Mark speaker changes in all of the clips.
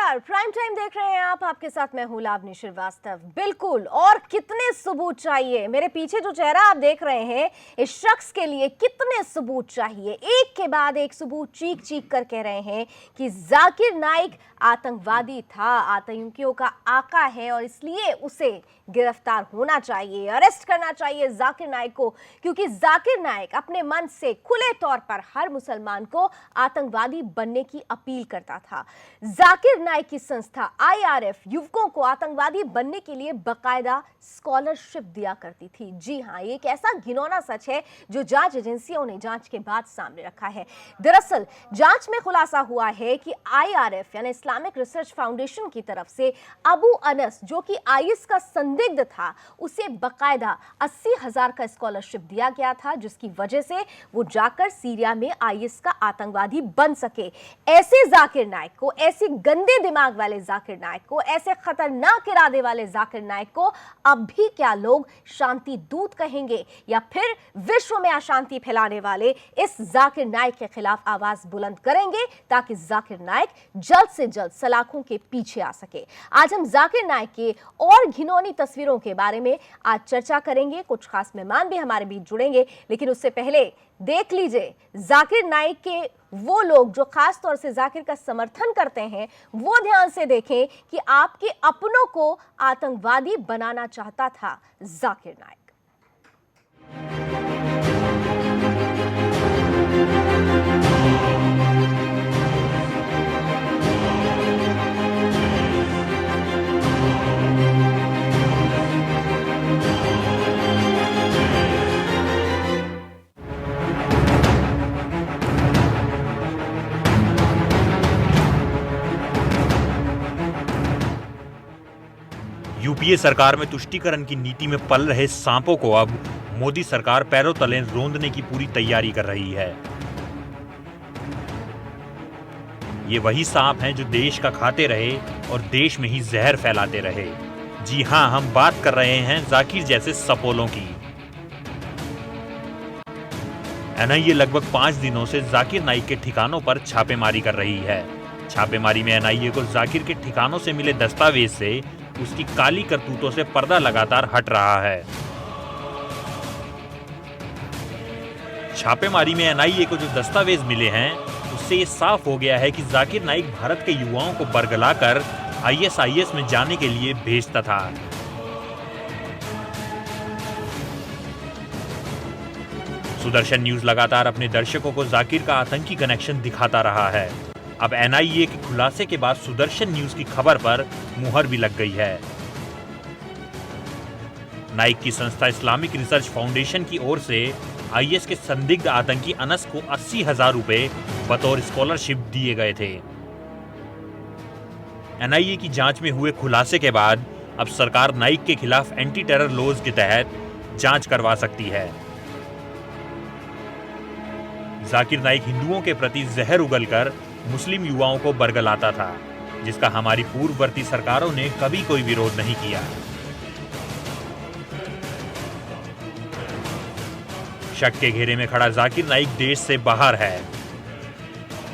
Speaker 1: नमस्कार, prime time देख रहे हैं आप। आपके साथ मैं हूं लावनी श्रीवास्तव। बिल्कुल, और कितने सबूत चाहिए। मेरे पीछे जो चेहरा आप देख रहे हैं, इस शख्स के लिए कितने सबूत चाहिए। एक के बाद एक सबूत चीख चीख कर कह रहे हैं कि जाकिर नाइक आतंकवादी था, आतंकियों का आका है और इसलिए उसे गिरफ्तार होना चाहिए, अरेस्ट करना चाहिए जाकिर नाइक को, क्योंकि जाकिर नाइक अपने मन से खुले तौर पर हर मुसलमान को आतंकवादी बनने की अपील करता था। जाकिर नाइक की संस्था IRF युवकों को आतंकवादी बनने के लिए बकायदा स्कॉलरशिप दिया करती थी। जी हां, ये एक ऐसा घिनौना सच है जो जांच एजेंसियों ने जांच के बाद सामने रखा है। दरअसल जांच में खुलासा हुआ है कि IRF यानी इस्लामिक रिसर्च फाउंडेशन की तरफ से अबू अनस, जो कि IS का संदिग्ध था, उसे बकायदा 80,000 का स्कॉलरशिप दिया गया था, जिसकी वजह से वो जाकर सीरिया में IS का आतंकवादी बन सके। ऐसे जाकिर नाइक को, ऐसे गंदे दिमाग वाले जाकिर नाइक को, ऐसे खतरनाक इरादे वाले जाकिर नाइक को अब भी क्या लोग शांति दूत कहेंगे या फिर विश्व में अशांति फैलाने वाले इस जाकिर नाइक के खिलाफ आवाज बुलंद करेंगे ताकि जाकिर नाइक जल्द से जल्द सलाखों के पीछे आ सके। आज हम जाकिर नाइक के और घिनौनी तस्वीरों के बारे में आज चर्चा करेंगे। कुछ खास मेहमान भी हमारे बीच जुड़ेंगे, लेकिन उससे पहले देख लीजिए जाकिर नाइक के वो लोग जो खास तौर से जाकिर का समर्थन करते हैं, वो ध्यान से देखें कि आपके अपनों को आतंकवादी बनाना चाहता था जाकिर नाइक।
Speaker 2: यूपीए सरकार में तुष्टीकरण की नीति में पल रहे सांपों को अब मोदी सरकार पैरों तले रौंदने की पूरी तैयारी कर रही है। ये वही सांप हैं जो देश का खाते रहे और देश में ही जहर फैलाते रहे। जी हां, हम बात कर रहे हैं जाकिर जैसे सपोलों की। एनआईए लगभग 5 दिनों से जाकिर नाइक के ठिकानों पर छापेमारी कर रही है। छापेमारी में एनआईए को जाकिर के ठिकानों से मिले दस्तावेज से उसकी काली करतूतों से पर्दा लगातार हट रहा है। छापेमारी में एनआईए को जो दस्तावेज मिले हैं, उससे ये साफ हो गया है कि जाकिर नाइक भारत के युवाओं को बरगलाकर ISIS में जाने के लिए भेजता था। सुदर्शन न्यूज लगातार अपने दर्शकों को जाकिर का आतंकी कनेक्शन दिखाता रहा है। अब एनआईए के खुलासे के बाद सुदर्शन न्यूज की खबर पर मुहर भी लग गई है। नाइक की संस्था इस्लामिक रिसर्च फाउंडेशन की ओर से IS के संदिग्ध आतंकी अनस को 80,000 रुपए बतौर स्कॉलरशिप दिए गए थे। एनआईए की जांच में हुए खुलासे के बाद अब सरकार नाइक के खिलाफ एंटी टेरर लॉज के तहत जांच करवा सकती है। जाकिर नाइक हिंदुओं के प्रति जहर उगलकर मुस्लिम युवाओं को बरगलाता था, जिसका हमारी पूर्ववर्ती सरकारों ने कभी कोई विरोध नहीं किया। शक के घेरे में खड़ा जाकिर नाइक देश से बाहर है,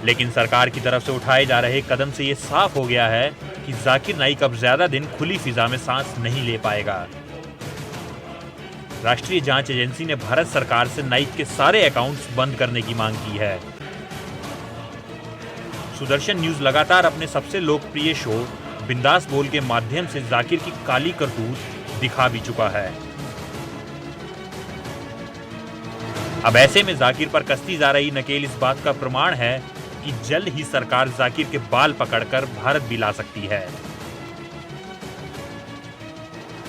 Speaker 2: लेकिन सरकार की तरफ से उठाए जा रहे कदम से यह साफ हो गया है कि जाकिर नाइक अब ज्यादा दिन खुली फिजा में सांस नहीं ले पाएगा। राष्ट्रीय जांच एजेंसी ने भारत सरकार से नाइक के सारे अकाउंट्स बंद करने की मांग की है। सुदर्शन न्यूज लगातार अपने सबसे लोकप्रिय शो बिंदास बोल के माध्यम से जाकिर की काली करतूत दिखा भी चुका है। अब ऐसे में जाकिर पर कसती जा रही नकेल इस बात का प्रमाण है कि जल्द ही सरकार जाकिर के बाल पकड़कर भारत भी ला सकती है।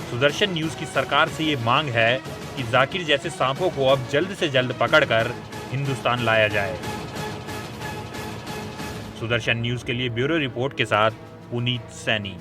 Speaker 2: सुदर्शन न्यूज की सरकार से ये मांग है कि जाकिर जैसे सांपों को अब जल्द से जल्द पकड़कर हिंदुस्तान लाया जाए। सुदर्शन न्यूज के लिए ब्यूरो रिपोर्ट के साथ पुनीत सैनी।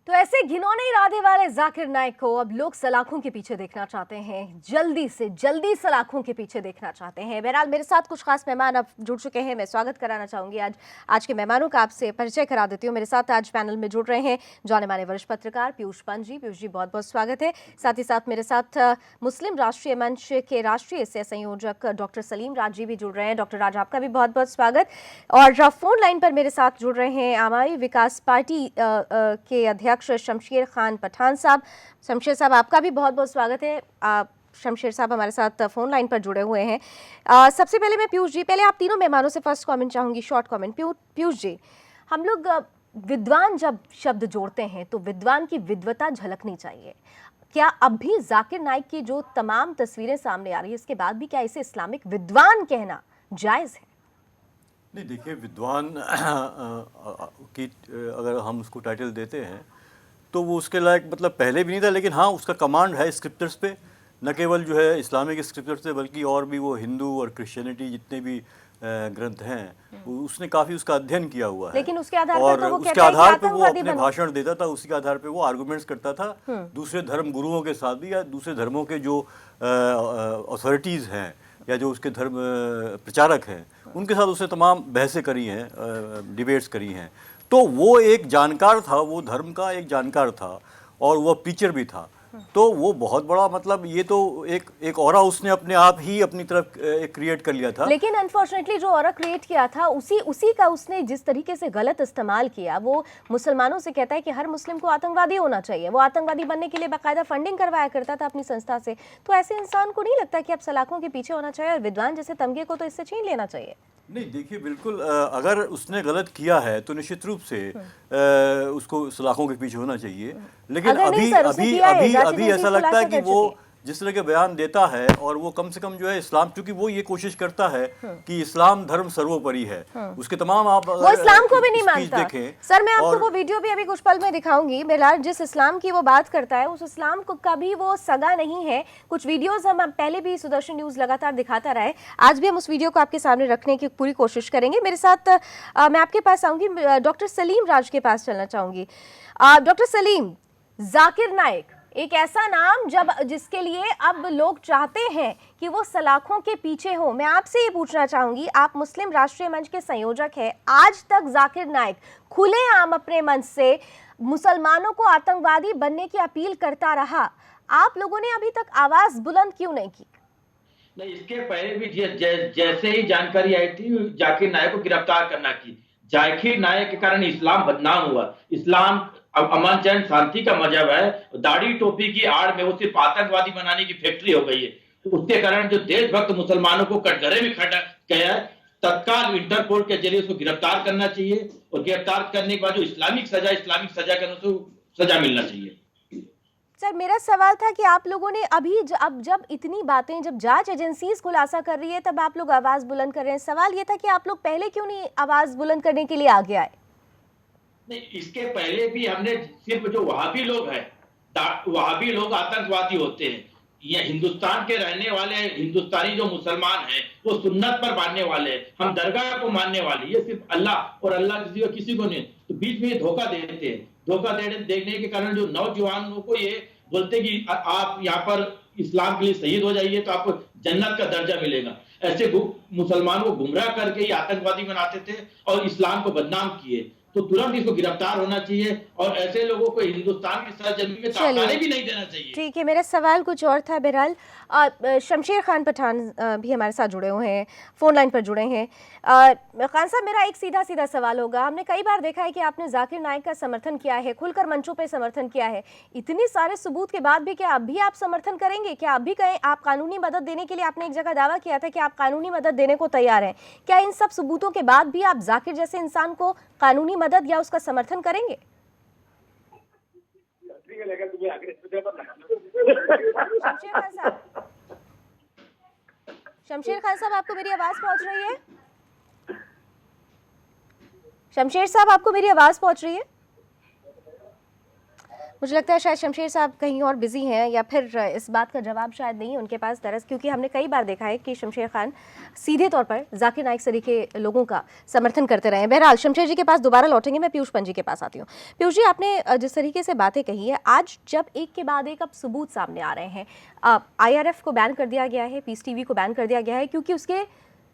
Speaker 1: तो ऐसे घिनौने इरादे उग्रवादी वाले जाकिर नाइक को अब लोग सलाखों के पीछे देखना चाहते हैं, जल्दी से जल्दी सलाखों के पीछे देखना चाहते हैं। बहरहाल मेरे साथ कुछ खास मेहमान अब जुड़ चुके हैं, मैं स्वागत कराना चाहूंगी आज के मेहमानों का, आपसे परिचय करा देती हूँ। मेरे साथ आज पैनल में जुड़ रहे हैं जाने माने वरिष्ठ पत्रकार पीयूष पंत जी। पीयूष जी बहुत बहुत स्वागत है। साथ ही साथ मेरे साथ मुस्लिम राष्ट्रीय मंच के राष्ट्रीय सह संयोजक डॉक्टर सलीम राज जी भी जुड़ रहे हैं। डॉक्टर राज, आपका भी बहुत बहुत स्वागत। और फोन लाइन पर मेरे साथ जुड़ रहे हैं आवामी विकास पार्टी के अध्यक्ष शमशेर खान पठान साहब। शमशेर साहब, आपका भी बहुत बहुत स्वागत है। शमशेर साहब हमारे साथ फोन लाइन पर जुड़े हुए हैं। सबसे पहले मैं पीयूष जी, पहले आप तीनों मेहमानों से फर्स्ट कमेंट चाहूंगी, शॉर्ट कमेंट। पीयूष जी, हम लोग विद्वान जब शब्द जोड़ते हैं तो विद्वान की विद्वता झलकनी चाहिए। क्या अब भी जाकिर नाइक की जो तमाम तस्वीरें सामने आ रही है, इसके बाद भी क्या इसे इस्लामिक विद्वान कहना जायज है?
Speaker 3: नहीं, देखिए, विद्वान की अगर हम उसको टाइटल देते हैं तो वो उसके लायक मतलब पहले भी नहीं था, लेकिन हाँ उसका कमांड है स्क्रिप्चर्स पे, न केवल जो है इस्लामिक स्क्रिप्चर्स पे बल्कि और भी वो हिंदू और क्रिश्चियनिटी जितने भी ग्रंथ हैं उसने काफ़ी उसका अध्ययन किया हुआ है।
Speaker 1: लेकिन उसके आधार
Speaker 3: और
Speaker 1: पर तो वो
Speaker 3: उसके
Speaker 1: कहता है कि
Speaker 3: आधार पे वो
Speaker 1: आतंकवादी
Speaker 3: अपने
Speaker 1: बनो।
Speaker 3: भाषण देता था, उसी के आधार पे वो आर्गूमेंट्स करता था दूसरे धर्म गुरुओं के साथ भी, या दूसरे धर्मों के जो अथॉरिटीज़ हैं या जो उसके धर्म प्रचारक हैं उनके साथ उसने तमाम बहसें करी हैं, डिबेट्स करी हैं। तो वो एक जानकार था, वो धर्म का एक जानकार था और वो टीचर भी था। तो वो बहुत बड़ा मतलब ये तो एक ऑरा उसने अपने आप ही अपनी तरफ एक क्रिएट कर लिया था।
Speaker 1: लेकिन अनफॉर्चुनेटली जो ऑरा क्रिएट किया था उसी का उसने जिस तरीके से गलत इस्तेमाल किया, वो मुसलमानों से कहता है कि हर मुस्लिम को आतंकवादी होना चाहिए। वो आतंकवादी बनने के लिए बाकायदा फंडिंग करवाया करता था अपनी संस्था से। तो ऐसे इंसान को नहीं लगता कि अब सलाखों के पीछे होना चाहिए और विद्वान जैसे तमगे को तो इससे छीन लेना चाहिए?
Speaker 3: नहीं, देखिए, बिल्कुल अगर उसने गलत किया है तो निश्चित रूप से उसको सलाखों के पीछे होना चाहिए। लेकिन अभी ऐसा लगता है कि वो जिस तरह के बयान देता है और वो कम से कम जो है इस्लाम, क्योंकि वो ये कोशिश करता है कि इस्लाम धर्म सर्वोपरि है, उसके तमाम आप
Speaker 1: वो इस्लाम को भी नहीं मानता। सर, मैं आपको वो वीडियो भी अभी कुछ पल में दिखाऊंगी। बेलाल, जिस इस्लाम की वो बात करता है उस इस्लाम को कभी वो सगा नहीं है। कुछ वीडियोस हम पहले भी सुदर्शन न्यूज लगातार दिखाता रहे, आज भी हम उस वीडियो को आपके सामने रखने की पूरी कोशिश करेंगे। मेरे साथ मैं आपके पास आऊंगी, डॉक्टर सलीम राज के पास चलना चाहूंगी। डॉक्टर सलीम, जाकिर नाइक एक ऐसा नाम जिसके लिए अब लोग चाहते हैं कि वो सलाखों के पीछे हो। मैं आपसे ये पूछना चाहूंगी, आप मुस्लिम राष्ट्रीय मंच के संयोजक हैं, आज तक जाकिर नाइक खुलेआम अपने मंच से मुसलमानों को आतंकवादी बनने की अपील करता रहा। आप लोगों ने अभी तक आवाज बुलंद क्यों नहीं की?
Speaker 4: नहीं, इसके पहले भी जैसे ही जानकारी आई थी जाकिर नाइक को गिरफ्तार करना की। जाकिर नाइक के कारण इस्लाम बदनाम हुआ। इस्लाम अमन चैन शांति का मजहब है। दाढ़ी टोपी की आड़ में वो सिर्फ आतंकवादी बनाने की फैक्ट्री हो गई है। उसके कारण जो देशभक्त मुसलमानों को कटघरे में खड़ा गया है, तत्काल इंटरपोल के जरिए उसको गिरफ्तार करना चाहिए और गिरफ्तार करने के बाद जो इस्लामिक सजा करने से सजा मिलना चाहिए।
Speaker 1: सर, मेरा सवाल था कि आप लोगों ने अब जब इतनी बातें, जब जांच एजेंसीज खुलासा कर रही है तब आप लोग आवाज बुलंद कर रहे हैं। सवाल ये था कि आप लोग पहले क्यों नहीं आवाज बुलंद करने के लिए आगे आए?
Speaker 4: नहीं, इसके पहले भी हमने सिर्फ जो वहाबी लोग हैं, वहाबी लोग आतंकवादी होते हैं। ये हिंदुस्तान के रहने वाले हिंदुस्तानी जो मुसलमान हैं वो सुन्नत पर मानने वाले हैं, हम दरगाह को मानने वाले, ये सिर्फ अल्लाह और अल्लाह किसी को नहीं। तो बीच में धोखा देते हैं। धोखा देने के कारण जो नौजवानों को ये बोलते कि आप यहाँ पर इस्लाम के लिए शहीद हो जाइए तो आपको जन्नत का दर्जा मिलेगा। ऐसे मुसलमानों को गुमराह करके ये आतंकवादी बनाते थे और इस्लाम को बदनाम किए। तो तुरंत इसको गिरफ्तार होना चाहिए और ऐसे लोगों को हिंदुस्तान की सरजमीन में ताने भी नहीं देना चाहिए।
Speaker 1: ठीक है, मेरा सवाल कुछ और था। बहरहाल शमशेर खान पठान भी हमारे साथ जुड़े हुए हैं, फोन लाइन पर जुड़े हैं। खान साहब, मेरा एक सीधा सावाल होगा। हमने कई बार देखा है कि आपने जाकिर नाइक का समर्थन किया है, खुलकर मंचों पे समर्थन किया है। इतने सारे सबूत के बाद भी क्या अब भी आप समर्थन करेंगे? क्या अब भी कहें आप कानूनी मदद देने के लिए, आपने एक जगह दावा किया था कि आप कानूनी मदद देने को तैयार हैं, क्या इन सब सबूतों के बाद भी आप जाकिर जैसे इंसान को कानूनी मदद या उसका समर्थन करेंगे? शमशेर खान साहब, आपको मेरी आवाज पहुंच रही है? शमशेर साहब, आपको मेरी आवाज पहुंच रही है? मुझे लगता है शायद शमशेर साहब कहीं और बिजी हैं या फिर इस बात का जवाब शायद नहीं है उनके पास दरअसल, क्योंकि हमने कई बार देखा है कि शमशेर खान सीधे तौर पर जाकिर नाइक सरी के लोगों का समर्थन करते रहे हैं। बहरहाल शमशेर जी के पास दोबारा लौटेंगे, मैं पीयूष पंजी के पास आती हूँ। पीयूष जी, आपने जिस तरीके से बातें कही है, आज जब एक के बाद एक अब सबूत सामने आ रहे हैं, IRF को बैन कर दिया गया है, पीस टीवी को बैन कर दिया गया है क्योंकि उसके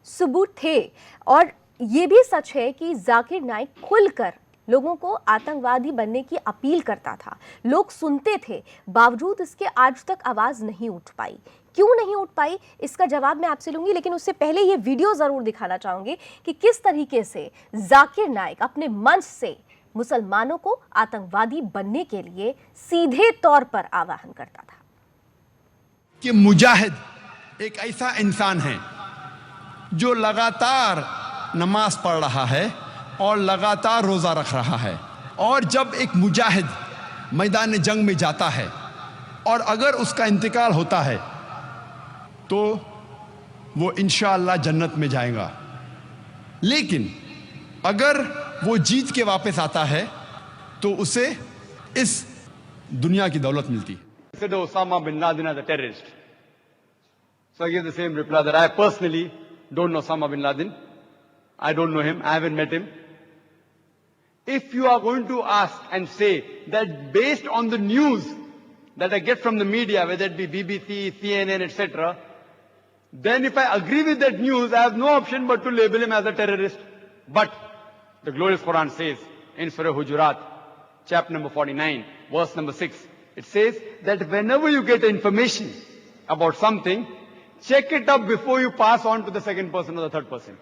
Speaker 1: सबूत थे, और ये भी सच है कि जाकिर नाइक खुलकर लोगों को आतंकवादी बनने की अपील करता था, लोग सुनते थे, बावजूद इसके आज तक आवाज नहीं उठ पाई। क्यों नहीं उठ पाई, इसका जवाब मैं आपसे लूंगी, लेकिन उससे पहले ये वीडियो जरूर दिखाना चाहूंगी कि किस तरीके से जाकिर नाइक अपने मंच से मुसलमानों को आतंकवादी बनने के लिए सीधे तौर पर आह्वान करता था।
Speaker 5: कि मुजाहिद एक ऐसा इंसान है जो लगातार नमाज पढ़ रहा है और लगातार रोज़ा रख रहा है, और जब एक मुजाहिद मैदान जंग में जाता है और अगर उसका इंतकाल होता है तो वो इंशाअल्लाह जन्नत में जाएगा, लेकिन अगर वो जीत के वापस आता है तो उसे इस दुनिया की दौलत मिलती है।
Speaker 6: Consider Osama bin Laden as a terrorist. So I give the same reply that I personally don't know Osama bin Laden. I don't know him. I haven't met him. If you are going to ask and say that based on the news that I get from the media, whether it be BBC, CNN, etc., then if I agree with that news, I have no option but to label him as a terrorist. But the glorious Quran says in Surah Hujurat, chapter number 49, verse number 6, it says that whenever you get information about something, check it up before you pass on to the second person or the third person.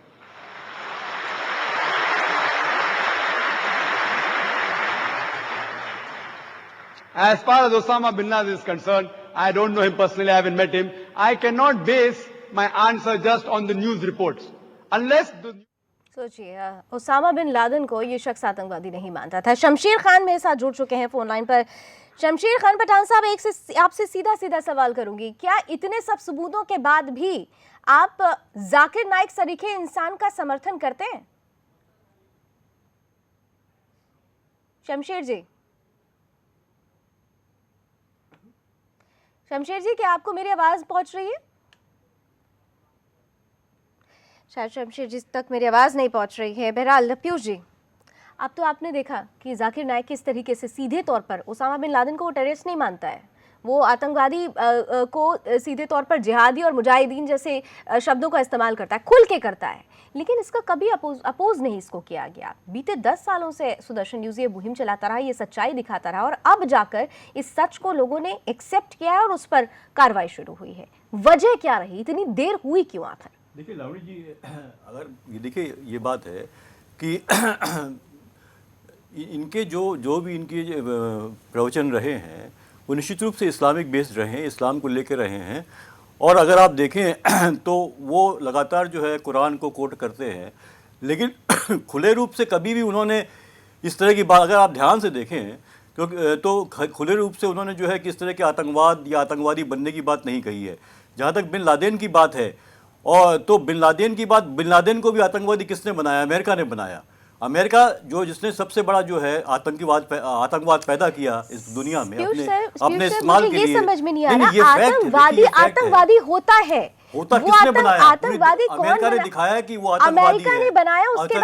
Speaker 6: As far as Osama bin Laden is concerned, I don't know him personally, I haven't met him. I cannot base my answer just on the news reports. Unless the...
Speaker 1: सोचिए, Osama bin Laden को ये शख्स आतंकवादी नहीं मानता था। शमशेर खान मेरे साथ जुड़ चुके हैं फोन लाइन पर। शमशेर खान पठान साहब, एक से आपसे सीधा सीधा सवाल करूंगी, क्या इतने सब सबूतों के बाद भी आप जाकिर नाइक सरीखे इंसान का समर्थन करते हैं? शमशेर जी, शमशेर जी, क्या आपको मेरी आवाज पहुंच रही है? शायद शमशेर जी तक मेरी आवाज़ नहीं पहुंच रही है। बहरहाल पीयूष जी, अब तो आपने देखा कि जाकिर नाइक किस तरीके से सीधे तौर पर ओसामा बिन लादेन को वो टेररिस्ट नहीं मानता है, वो आतंकवादी को सीधे तौर पर जिहादी और मुजाहिदीन जैसे शब्दों का इस्तेमाल करता है, खुल के करता है, लेकिन इसका कभी अपोज नहीं इसको किया गया। बीते 10 सालों से सुदर्शन न्यूज़ ये मुहिम चलाता रहा, ये सच्चाई दिखाता रहा, और अब जाकर इस सच को लोगों ने एक्सेप्ट किया है और उस पर कार्रवाई शुरू हुई है। वजह क्या रही, इतनी देर हुई क्यों आखिर?
Speaker 3: देखिए लावणी जी, अगर ये देखिए ये बात है कि इनके जो भी इनके प्रवचन रहे हैं वो निश्चित रूप से इस्लामिक बेस्ड रहे हैं, इस्लाम को लेकर रहे हैं, और अगर आप देखें तो वो लगातार जो है कुरान को कोट करते हैं, लेकिन खुले रूप से कभी भी उन्होंने इस तरह की बात, अगर आप ध्यान से देखें तो खुले रूप से उन्होंने जो है कि इस तरह के आतंकवाद या आतंकवादी बनने की बात नहीं कही है। जहाँ तक बिन लादेन की बात है, और तो बिन लादेन की बात, बिन लादेन को भी आतंकवादी किसने बनाया? अमेरिका ने बनाया। अमेरिका जिसने सबसे बड़ा जो है आतंकवाद पैदा किया इस दुनिया में अपने इस्तेमाल के लिए।
Speaker 1: समझ में नहीं आ रहा, आतंकवादी होता है,
Speaker 3: होता किसने बनाया?
Speaker 1: आतंकवादी कौन
Speaker 3: अमेरिका ने दिखाया कि वो आतंकवादी है।
Speaker 1: अमेरिका ने बनाया, उसके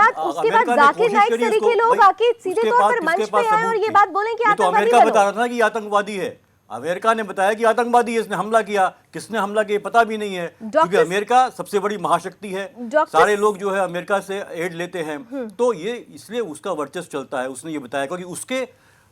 Speaker 1: बाद जाकिर नाइक सरीखे लोग आके सीधे तौर पर मंच पे आए और ये बात बोले कि
Speaker 3: तो अमेरिका बता रहा था कि आतंकवादी है, अमेरिका ने बताया कि आतंकवादी है, इसने हमला किया। किसने हमला किया पता भी नहीं है, क्योंकि अमेरिका सबसे बड़ी महाशक्ति है, सारे लोग जो है अमेरिका से एड लेते हैं, तो ये इसलिए उसका वर्चस्व चलता है। उसने ये बताया क्योंकि उसके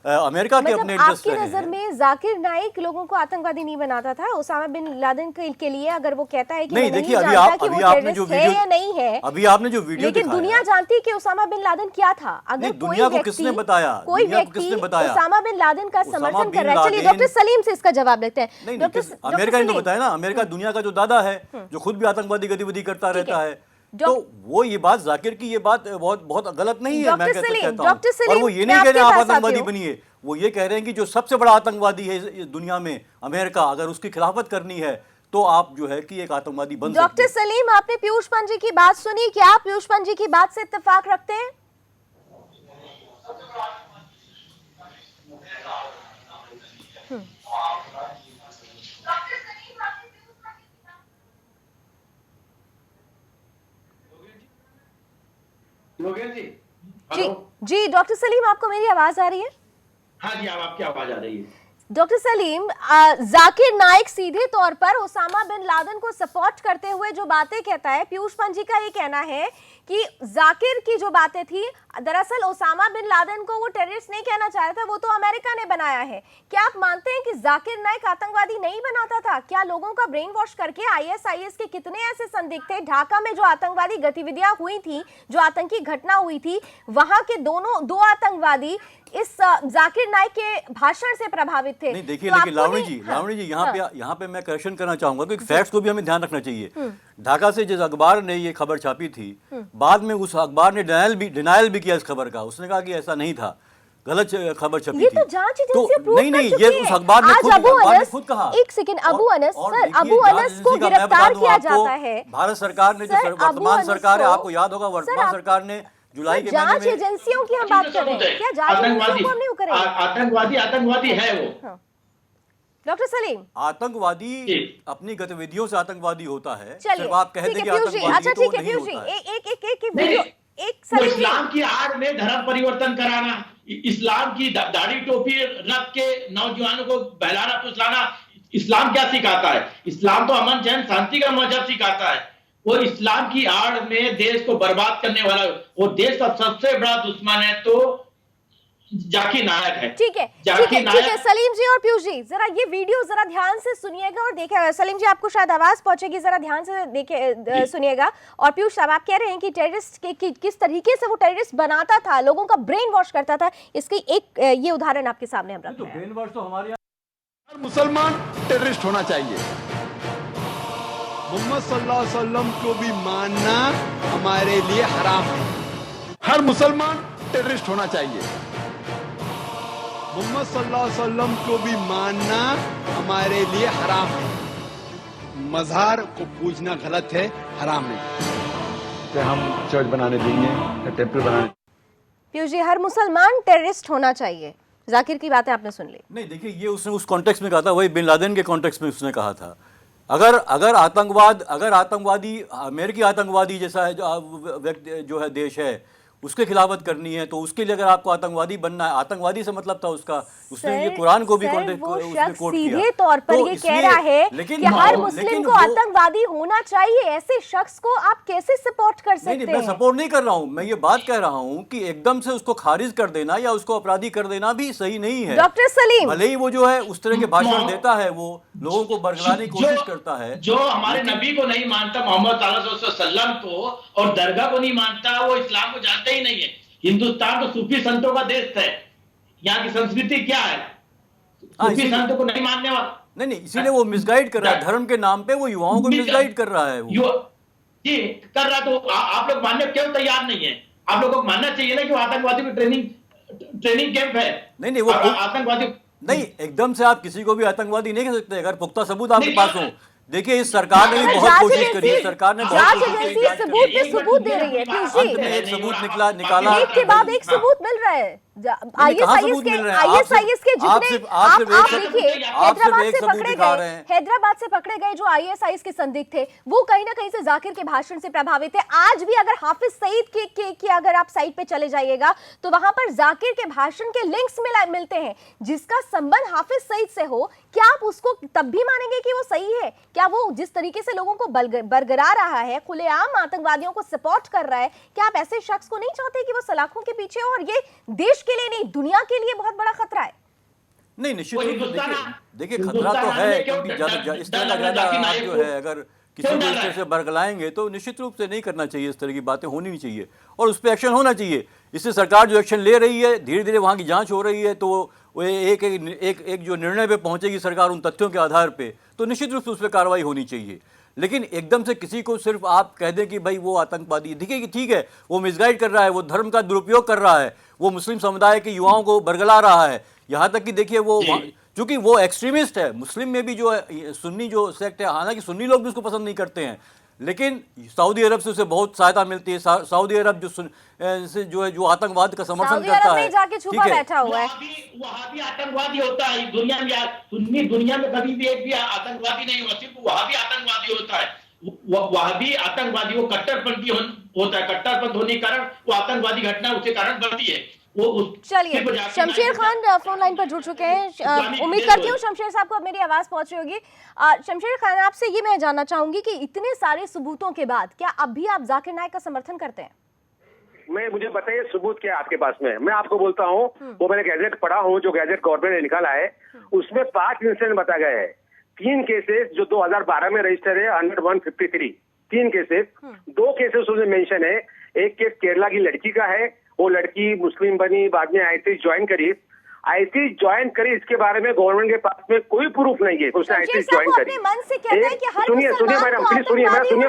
Speaker 3: अमेरिका के अपने इंटरेस्ट
Speaker 1: आपकी नजर में जाकिर नाइक लोगों को आतंकवादी नहीं बनाता था? ओसामा बिन लादेन के लिए अगर वो कहता है कि
Speaker 3: नहीं, देखिए अभी आपने जो वीडियो है नहीं है, अभी आपने जो वीडियो,
Speaker 1: लेकिन दुनिया जानती है कि ओसामा बिन लादेन क्या था। अगर
Speaker 3: दुनिया को किसने बताया?
Speaker 1: कोई व्यक्ति ओसामा बिन लादेन का समर्थन कर रहा है, चलिए डॉक्टर सलीम से इसका जवाब लेते हैं।
Speaker 3: अमेरिका ने तो बताया ना, अमेरिका दुनिया का जो दादा है, जो खुद भी आतंकवादी गतिविधि करता रहता है, तो वो ये बात जाकिर की ये बात बहुत गलत नहीं है। मैं कहता हूं, और वो ये नहीं कह रहे आप आतंकवादी बनिए, वो ये कह रहे हैं कि जो सबसे बड़ा आतंकवादी है इस दुनिया में अमेरिका, अगर उसकी खिलाफत करनी है तो आप जो है कि एक आतंकवादी बन सकते हैं।
Speaker 1: डॉक्टर सलीम, आपने पीयूष पंजी की बात सुनी, क्या आप पीयूष पंजी की बात से इत्तेफाक रखते हैं?
Speaker 4: योगेश जी,
Speaker 1: जी
Speaker 4: हेलो।
Speaker 1: जी डॉक्टर सलीम, आपको मेरी आवाज आ रही है?
Speaker 4: हाँ जी, अब आपकी आवाज आ रही है।
Speaker 1: डॉक्टर सलीम, जाकिर नाइक सीधे तौर पर ओसामा बिन लादेन को सपोर्ट करते हुए जो बातें कहता है, पीयूष पंत जी का ये कहना है कि जाकिर की जो बातें थी, दरअसल ओसामा बिन लादेन को वो टेररिस्ट नहीं कहना चाह रहा था, वो तो अमेरिका ने बनाया है। क्या आप मानते हैं कि जाकिर नाइक आतंकवादी नहीं बनाता था? क्या लोगों का ब्रेन वॉश करके आईएसआईएस के कितने ऐसे संदिग्ध थे? ढाका में जो आतंकवादी गतिविधियां हुई थी, जो आतंकी घटना हुई थी, वहां के दो आतंकवादी इस जाकिर नाइक के भाषण से प्रभावित थे।
Speaker 3: नहीं देखिए,
Speaker 1: तो
Speaker 3: लेकिन
Speaker 1: आपको
Speaker 3: लावणी जी
Speaker 1: हाँ।
Speaker 3: यहाँ पे मैं करेक्शन करना चाहूंगा, क्योंकि फैक्ट्स को भी हमें ध्यान रखना चाहिए। ढाका से जिस अखबार ने ये खबर छापी थी, बाद में उस अखबार ने डिनायल भी किया इस खबर का। उसने कहा कि ऐसा नहीं था, गलत खबर छपी
Speaker 1: ये
Speaker 3: थी।
Speaker 1: तो जांच एजेंसी प्रूव
Speaker 3: नहीं नहीं,
Speaker 1: कर
Speaker 3: ये
Speaker 1: चुकी
Speaker 3: उस
Speaker 1: है।
Speaker 3: अखबार ने
Speaker 1: आज अबू अनस,
Speaker 3: खुद कहा।
Speaker 1: एक सेकंड, अबू अनस,
Speaker 3: और
Speaker 1: सर,
Speaker 3: देखिए,
Speaker 1: अबू
Speaker 3: जांच
Speaker 1: अनस को
Speaker 3: एजेंसी का मैं बता
Speaker 1: गिरफ्तार
Speaker 3: दूं
Speaker 1: किया
Speaker 3: आपको,
Speaker 1: जाता है।
Speaker 3: भारत सरकार ने, जो
Speaker 1: सर, अबू
Speaker 3: वर्तमान
Speaker 1: अनस
Speaker 3: सरकार है,
Speaker 1: को-
Speaker 3: आपको याद होगा, वर्तमान
Speaker 1: सर,
Speaker 3: सरकार ने जुलाई के
Speaker 1: जांच
Speaker 3: महीने में
Speaker 1: एजेंसियों की हम बात कर रहे हैं, क्या जांच एजेंसियों को हम नहीं करेंगे?
Speaker 4: आतंकवादी है वो।
Speaker 1: हाँ। डॉक्टर सलीम,
Speaker 3: आतंकवादी
Speaker 4: जी।
Speaker 3: अपनी गतिविधियों से आतंकवादी होता है।
Speaker 1: चलिए,
Speaker 3: सिर्फ आप कह
Speaker 1: ठीक
Speaker 3: दें
Speaker 1: है
Speaker 3: कि
Speaker 1: पीयूष जी,
Speaker 3: आतंकवादी
Speaker 1: अच्छा
Speaker 3: है तो वो
Speaker 1: ठीक है
Speaker 3: नहीं
Speaker 1: पीयूष जी,
Speaker 3: होता है।
Speaker 1: एक
Speaker 4: नहीं,
Speaker 1: वीडियो, एक
Speaker 4: वो
Speaker 1: सलीम जी,
Speaker 4: इस्लाम की आड़ में धर्म परिवर्तन कराना, इस्लाम की दाढ़ी टोपी रख के नौजवानों को बहलाना फुसलाना, इस्लाम क्या सिखाता है? इस्लाम तो अमन चैन शांति का मजहब सिखाता है। वो इस्लाम की आड़ में देश को बर्बाद करने वाला, वो देश का सबसे बड़ा दुश्मन है तो जाकिर नायक है।
Speaker 1: ठीक है
Speaker 4: जाकिर
Speaker 1: ठीक है
Speaker 4: नायक-
Speaker 1: सलीम जी और पीयूष जी, जरा ये वीडियो जरा ध्यान से सुनिएगा और देखिएगा। सलीम जी, आपको शायद आवाज पहुंचेगी, जरा ध्यान से देखिए, सुनिएगा। और पीयूष साहब, आप कह रहे हैं कि टेररिस्ट किस तरीके से वो टेररिस्ट बनाता था, लोगों का ब्रेन वॉश करता था, इसकी एक ये उदाहरण आपके सामने हम रख
Speaker 3: तो
Speaker 1: रहे हैं।
Speaker 3: ब्रेन वॉश तो हमारे
Speaker 5: हर मुसलमान टेररिस्ट होना चाहिए। मोहम्मद सल्लल्लाहु अलैहि वसल्लम को भी मानना हमारे लिए हराम है। हर मुसलमान टेररिस्ट होना चाहिए। मोहम्मद सल्लल्लाहु अलैहि वसल्लम को भी मानना हमारे लिए हराम है। मज़ार को पूजना गलत है, हराम है। कि हम चर्च बनाने देंगे या टेम्पल बनाने।
Speaker 1: पीयूष जी, हर मुसलमान टेररिस्ट होना चाहिए, जाकिर की बातें आपने सुन ली।
Speaker 3: नहीं, देखिए, ये उसने उस कॉन्टेक्स्ट में कहा था, वही बिन लादेन के कॉन्टेक्स्ट में उसने कहा था। अगर आतंकवादी अमेरिकी आतंकवादी जैसा है, जो व्यक्ति जो है देश है, उसके खिलाफत करनी है, तो उसके लिए अगर आपको आतंकवादी बनना है, आतंकवादी से मतलब था उसका, उसने ये कुरान को भी
Speaker 1: वो
Speaker 3: उसने
Speaker 1: शख्स
Speaker 3: कोट
Speaker 1: सीधे
Speaker 3: किया।
Speaker 1: तौर पर
Speaker 3: तो
Speaker 1: ये कह
Speaker 3: इसलिए-
Speaker 1: रहा है
Speaker 3: लेकिन
Speaker 1: कि हर
Speaker 3: वो-
Speaker 1: मुस्लिम
Speaker 3: लेकिन
Speaker 1: को
Speaker 3: वो-
Speaker 1: आतंकवादी होना चाहिए। ऐसे शख्स को आप कैसे सपोर्ट कर
Speaker 3: नहीं
Speaker 1: सकते
Speaker 3: नहीं, मैं
Speaker 1: हैं?
Speaker 3: सपोर्ट नहीं कर रहा हूं, मैं ये बात कह रहा हूं कि एकदम से उसको खारिज कर देना या उसको अपराधी कर देना भी सही नहीं है।
Speaker 1: डॉक्टर सलीम,
Speaker 3: भले ही वो जो है उस तरह के भाषण देता है, वो लोगों को बरगलाने की कोशिश करता है।
Speaker 4: जो हमारे नबी को नहीं मानता, मोहम्मद सल्लल्लाहु अलैहि वसल्लम को, और दरगाह को नहीं मानता, वो इस्लाम को जानता ही नहीं है। हिंदुस्तान तो सूफी संतों का देश है। यहाँ की संस्कृति क्या है? सूफी संतों को नहीं मानने वाला।
Speaker 3: नहीं, इसीलिए वो मिसगाइड कर रहा है, धर्म के नाम पे वो युवाओं को मिसगाइड कर रहा है। वो
Speaker 4: जी कर रहा, तो आप लोग मानने क्यों तैयार नहीं है? आप लोगों को मानना चाहिए ना कि वो आतंकवादी की ट्रेनिंग कैंप है।
Speaker 3: नहीं, वो
Speaker 4: आतंकवादी
Speaker 3: नहीं, एकदम से आप किसी को भी आतंकवादी नहीं कह सकते अगर पुख्ता सबूत आपके पास हो। देखिए, इस सरकार ने भी बहुत
Speaker 1: जांच
Speaker 3: कोशिश करी है,
Speaker 1: एजेंसी-
Speaker 3: सरकार ने बहुत
Speaker 1: जांच
Speaker 3: कोशिश करी
Speaker 1: एजेंसी
Speaker 3: जांच
Speaker 1: सबूत
Speaker 3: करने
Speaker 1: पे
Speaker 3: की।
Speaker 1: सबूत दे रही है। पीयूष जी,
Speaker 3: अंत में एक सबूत निकाला।
Speaker 1: एक के बाद एक सबूत मिल रहा है।
Speaker 3: कहाँ सबूत मिल रहे हैं?
Speaker 1: आईएसआईएस के
Speaker 3: आप
Speaker 1: जितने
Speaker 3: सिर्फ- आप सिर्फ
Speaker 1: आप
Speaker 3: एक-
Speaker 1: देखिए,
Speaker 3: आप सिर्फ
Speaker 1: हैदराबाद
Speaker 3: एक
Speaker 1: से
Speaker 3: सबूत
Speaker 1: पकड़े
Speaker 3: दिखा
Speaker 1: गए,
Speaker 3: रहे हैं।
Speaker 1: हैदराबाद से पकड़े गए जो आईएसआईएस के संदिग्ध थे, वो कहीं ना कहीं से जाकिर के भाषण से प्रभावित थे। आज भी अगर हाफिज सईद के अगर आप साइट पे चले जाइएगा तो वहां पर जाकिर के भाषण के लिंक्स मिलते हैं। जिसका संबंध हाफिज सईद से हो, क्या आप उसको तब भी मानेंगे कि वो सही है? क्या वो जिस तरीके से लोगों को बरगरा रहा है, खुलेआम आतंकवादियों को सपोर्ट कर रहा है, क्या आप ऐसे शख्स को नहीं चाहते कि वो सलाखों के पीछे हो? और ये देश के लिए नहीं, दुनिया के लिए बहुत बड़ा खतरा है।
Speaker 3: नहीं, निश्चित
Speaker 4: वो
Speaker 3: रूप से
Speaker 4: हिंदुस्तान-
Speaker 3: देखिए खतरा
Speaker 4: हिंदुस्तान
Speaker 3: तो है,
Speaker 4: में क्यों
Speaker 3: क्योंकि इस तरह
Speaker 4: डर
Speaker 3: का
Speaker 4: लग रहा
Speaker 3: ज्यादा
Speaker 4: जाकिर
Speaker 3: आप
Speaker 4: नायक
Speaker 3: जो
Speaker 4: को?
Speaker 3: है, अगर किसी
Speaker 4: क्यों
Speaker 3: को
Speaker 4: डर
Speaker 3: इस
Speaker 4: रहा
Speaker 3: तरह
Speaker 4: है?
Speaker 3: से बरगलाएंगे तो निश्चित रूप से नहीं करना चाहिए। इस तरह की बातें होनी नहीं चाहिए और उस पर एक्शन होना चाहिए। इससे सरकार जो एक्शन ले रही है, धीरे धीरे वहाँ की जांच हो रही है, तो वो एक जो निर्णय पे पहुंचेगी सरकार उन तथ्यों के आधार पे, तो निश्चित रूप से उस पर कार्रवाई होनी चाहिए। लेकिन एकदम से किसी को सिर्फ आप कह दें कि भाई वो आतंकवादी, देखिए कि ठीक है, वो मिसगाइड कर रहा है, वो धर्म का दुरुपयोग कर रहा है, वो मुस्लिम समुदाय के युवाओं को बरगला रहा है। यहाँ तक कि देखिए वो, चूंकि वो एक्सट्रीमिस्ट है, मुस्लिम में भी जो है सुन्नी जो सेक्ट है, हालांकि सुन्नी लोग भी उसको पसंद नहीं करते हैं, लेकिन सऊदी अरब से उसे बहुत सहायता मिलती है। सऊदी अरब जो आतंकवाद का समर्थन
Speaker 1: सऊदी
Speaker 3: करता
Speaker 1: अरब
Speaker 3: है,
Speaker 1: में जाके छुपा
Speaker 3: ठीक है?
Speaker 1: बैठा हुआ है।
Speaker 4: वहां भी आतंकवादी होता है दुनिया में। सुन्नी दुनिया में कभी भी एक भी आतंकवादी नहीं हुआ, सिर्फ वहां भी आतंकवादी होता है। वहां भी आतंकवादी वो कट्टरपंथी होता है। कट्टरपंथ होने के कारण वो आतंकवादी घटना उसके कारण बढ़ती है।
Speaker 1: चलिए, शमशेर खान फोन लाइन पर जुड़ चुके हैं। उम्मीद करती हूँ शमशेर साहब को अब मेरी आवाज पहुंच रही होगी। शमशेर खान, आपसे ये मैं जानना चाहूंगी कि इतने सारे सबूतों के बाद क्या अब भी आप जाकिर नाइक का समर्थन करते हैं?
Speaker 7: मुझे बताइए सबूत क्या है आपके पास में? मैं आपको बोलता हूँ, वो मैंने गैजेट पढ़ा हूँ, जो गैजेट गवर्नमेंट ने निकाला है उसमें 5 इंसिडेंट बताया गया है। 3 केसेस जो 2012 में रजिस्टर है, 153 3 केसेस। 2 केसेस उसमें मेंशन है। एक केस केरला की लड़की का है, वो लड़की मुस्लिम बनी, बाद में आईसीस ज्वाइन करी। आईसीस ज्वाइन करी, इसके बारे में गवर्नमेंट के पास में कोई प्रूफ नहीं है उसने आईसीस ज्वाइन करी।
Speaker 1: मन से कहते हैं कि हर
Speaker 7: सुनिए मैडम, प्लीज सुनिए, मैं सुनिए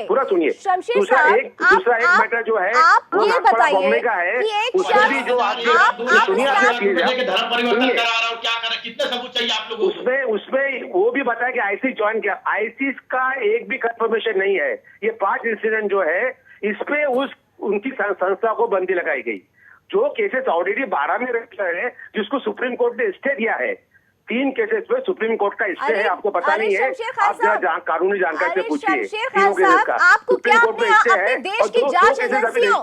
Speaker 7: पूरा सुनिए। दूसरा एक मैटर जो है वो नागपुरा बॉम्बे का है, उसमें भी जो सुनिए
Speaker 4: धर्म परिवर्तन करा रहा हूं, क्या करें, कितने सबूत चाहिए आप लोगों को?
Speaker 7: उसमें वो भी बताया कि आईसीस ज्वाइन किया। आईसीस का एक भी कंफर्मेशन नहीं है। ये 5 इंसिडेंट जो है, इस पे उनकी संस्था को बंदी लगाई गई। जो केसेस ऑलरेडी 12 में रजिस्टर है, जिसको सुप्रीम कोर्ट ने स्टे दिया है। 3 केसेस पे सुप्रीम कोर्ट का स्टे है, आपको पता नहीं है? आप जरा कानूनी जानकारी से पूछिए।
Speaker 1: आपको क्या अपने देश की जांच एजेंसियों,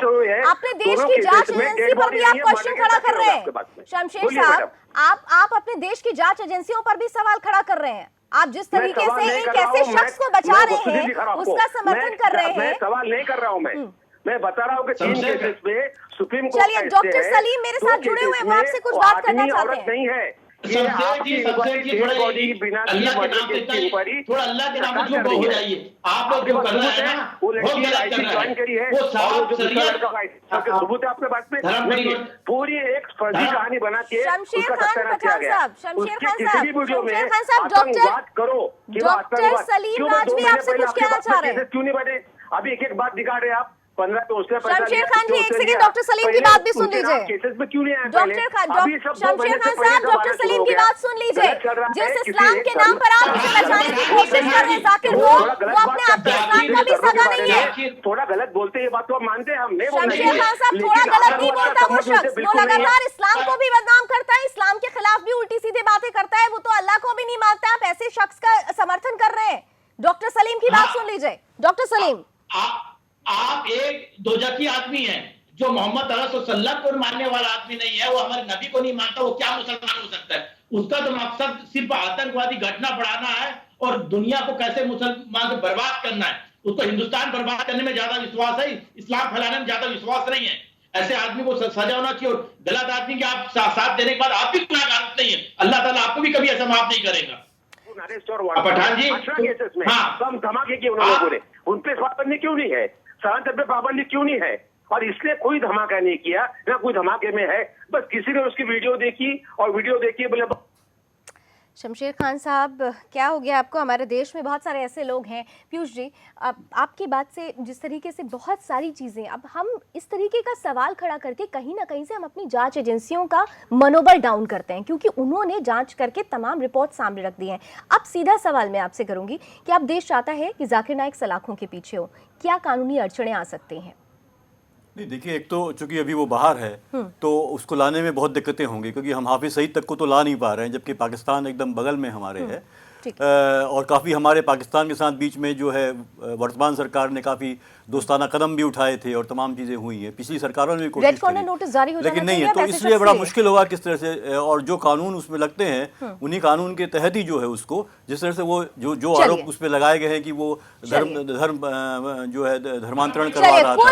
Speaker 1: अपने देश की जांच एजेंसी पर भी आप क्वेश्चन खड़ा कर रहे हैं? शमशेर साहब, आप अपने देश की जांच एजेंसियों पर भी सवाल खड़ा कर रहे हैं। आप जिस तरीके से एक ऐसे शख्स को बचा रहे हैं, उसका समर्थन कर रहे हैं।
Speaker 7: सवाल नहीं कर रहा हूँ मैं बता रहा हूँ कि 3 केसेस पे सुप्रीम कोर्ट।
Speaker 1: चलिए, डॉक्टर सलीम मेरे साथ जुड़े हुए हैं, वो आपसे कुछ बात करना चाहते हैं।
Speaker 7: नहीं है
Speaker 4: अल्लाह के नाम से थोड़ा अल्लाह के नाम से हो जाइए। आप लोग जो कर रहे हैं ना, वो गलत कर रहे हैं। वो साफ
Speaker 7: सबूत है आपके पास में। पूरी एक फर्जी कहानी बना के
Speaker 1: शमशेर खान साहब, डॉक्टर सलीम राजवी आपसे कुछ कहना चाह रहे हैं?
Speaker 7: क्यों नहीं बने? अभी एक बात दिखा रहे आप। 15 तो उसने
Speaker 1: शमशेर खान जी, एक सेकंड, डॉक्टर सलीम की बात भी सुन लीजिए।
Speaker 7: केसेस में क्यों नहीं आए?
Speaker 1: शमशेर खान साहब, डॉक्टर सलीम की बात सुन लीजिए। जिस इस्लाम के नाम पर आप उसे बचाने की कोशिश कर रहे हैं जाकिर को, वो अपने आप के इस्लाम का भी सगा नहीं है।
Speaker 7: थोड़ा गलत बोलते हैं, ये बात तो हम मानते हैं। हम नहीं
Speaker 1: शमशेर खान साहब, थोड़ा गलत नहीं बोलता वो शख्स। वो लगातार इस्लाम को भी बदनाम करता है, इस्लाम के खिलाफ भी उल्टी सीधी बातें करता है। वो तो अल्लाह को भी नहीं मानता। आप ऐसे शख्स का समर्थन कर रहे हैं? डॉक्टर सलीम की बात सुन लीजिए। डॉक्टर सलीम,
Speaker 4: आप एक दोजखी आदमी हैं, जो मोहम्मद सल्लल्लाहु को मानने वाला आदमी नहीं है, वो हमारे नबी को नहीं मानता, वो क्या मुसलमान हो सकता है? उसका तो मकसद सिर्फ आतंकवादी घटना बढ़ाना है और दुनिया को कैसे मुसलमान से बर्बाद करना है। उसको हिंदुस्तान बर्बाद करने में ज्यादा विश्वास है, इस्लाम फैलाने में ज्यादा विश्वास नहीं है। ऐसे आदमी को सजा होना चाहिए। और गलत आदमी के आप साथ देने के बाद आप भी गुनाहगार नहीं है, अल्लाह ताला आपको भी कभी ऐसा माफ नहीं करेगा। पठान जी,
Speaker 7: हाँ, धमाके किए उन्होंने पूरे, उन पे पाबंदी क्यों नहीं है? सलामत पे पाबंदी क्यों नहीं है? और इसलिए कोई धमाका नहीं किया, ना कोई धमाके में है। बस किसी ने उसकी वीडियो देखी और वीडियो देखी बोले।
Speaker 1: शमशेर खान साहब, क्या हो गया आपको? हमारे देश में बहुत सारे ऐसे लोग हैं। पीयूष जी, आपकी बात से जिस तरीके से बहुत सारी चीज़ें, अब हम इस तरीके का सवाल खड़ा करके कहीं ना कहीं से हम अपनी जांच एजेंसियों का मनोबल डाउन करते हैं, क्योंकि उन्होंने जांच करके तमाम रिपोर्ट सामने रख दी हैं। अब सीधा सवाल मैं आपसे करूंगी कि अब देश चाहता है कि जाकिर नाइक सलाखों के पीछे हो, क्या कानूनी अड़चनें आ सकती हैं?
Speaker 3: नहीं, देखिए, एक तो चूंकि अभी वो बाहर है तो उसको लाने में बहुत दिक्कतें होंगी, क्योंकि हम हाफिज सईद तक को तो ला नहीं पा रहे हैं, जबकि पाकिस्तान एकदम बगल में हमारे है। और काफ़ी हमारे पाकिस्तान के साथ बीच में जो है वर्तमान सरकार ने काफ़ी दोस्ताना कदम भी उठाए थे और तमाम चीज़ें हुई हैं। पिछली सरकारों ने भी कोशिश की, लेकिन नहीं है। तो इसलिए बड़ा मुश्किल होगा किस तरह से, और जो कानून उसमें लगते हैं उन्हीं कानून के तहत ही जो है उसको, जिस तरह से वो जो आरोप उस पर लगाए गए हैं कि वो धर्म जो है धर्मांतरण करवा रहा था।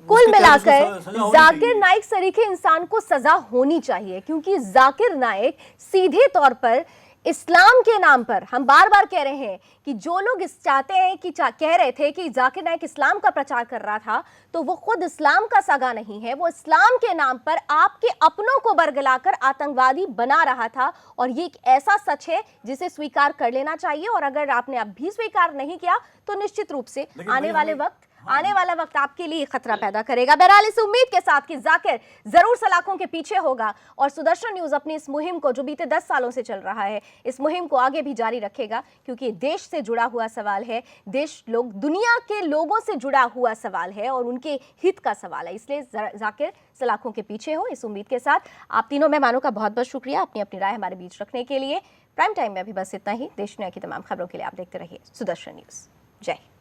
Speaker 1: कुल मिलाकर जाकिर नाइक सरीखे इंसान को सजा होनी चाहिए, क्योंकि जाकिर नाइक सीधे तौर पर इस्लाम के नाम पर, हम बार बार कह रहे हैं कि जो लोग चाहते हैं कि कह रहे थे कि जाकिर नाइक इस्लाम का प्रचार कर रहा था, तो वो खुद इस्लाम का सगा नहीं है। वो इस्लाम के नाम पर आपके अपनों को बरगलाकर आतंकवादी बना रहा था, और ये एक ऐसा सच है जिसे स्वीकार कर लेना चाहिए। और अगर आपने अब भी स्वीकार नहीं किया तो निश्चित रूप से आने वाले वक्त आने वाला वक्त आपके लिए खतरा पैदा करेगा। बहरहाल इस उम्मीद के साथ कि जाकिर जरूर सलाखों के पीछे होगा और सुदर्शन न्यूज अपनी इस मुहिम को, जो बीते 10 सालों से चल रहा है, इस मुहिम को आगे भी जारी रखेगा, क्योंकि देश से जुड़ा हुआ सवाल है, दुनिया के लोगों से जुड़ा हुआ सवाल है और उनके हित का सवाल है। इसलिए जाकिर सलाखों के पीछे हो, इस उम्मीद के साथ आप तीनों मेहमानों का बहुत बहुत शुक्रिया अपनी अपनी राय हमारे बीच रखने के लिए। प्राइम टाइम में अभी बस इतना ही। देश दुनिया की तमाम खबरों के लिए आप देखते रहिए सुदर्शन न्यूज। जय हिंद।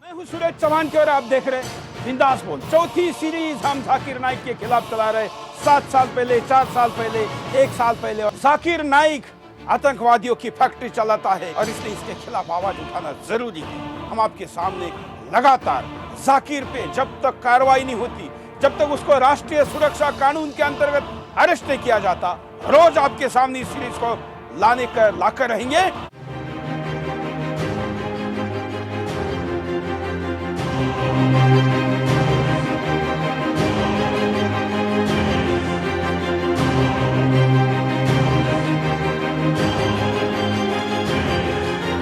Speaker 8: मैं हूं सूरज चौहान की और आप देख रहे हैं बिंदास बोल। चौथी सीरीज हम जाकिर नाइक के खिलाफ चला रहे, 7 साल पहले, 4 साल पहले, 1 साल पहले। और जाकिर नाइक आतंकवादियों की फैक्ट्री चलाता है और इसलिए इसके खिलाफ आवाज उठाना जरूरी है। हम आपके सामने लगातार जाकिर पे जब तक कार्रवाई नहीं होती, जब तक उसको राष्ट्रीय सुरक्षा कानून के अंतर्गत अरेस्ट नहीं किया जाता, रोज आपके सामने इस सीरीज को लाकर रहेंगे।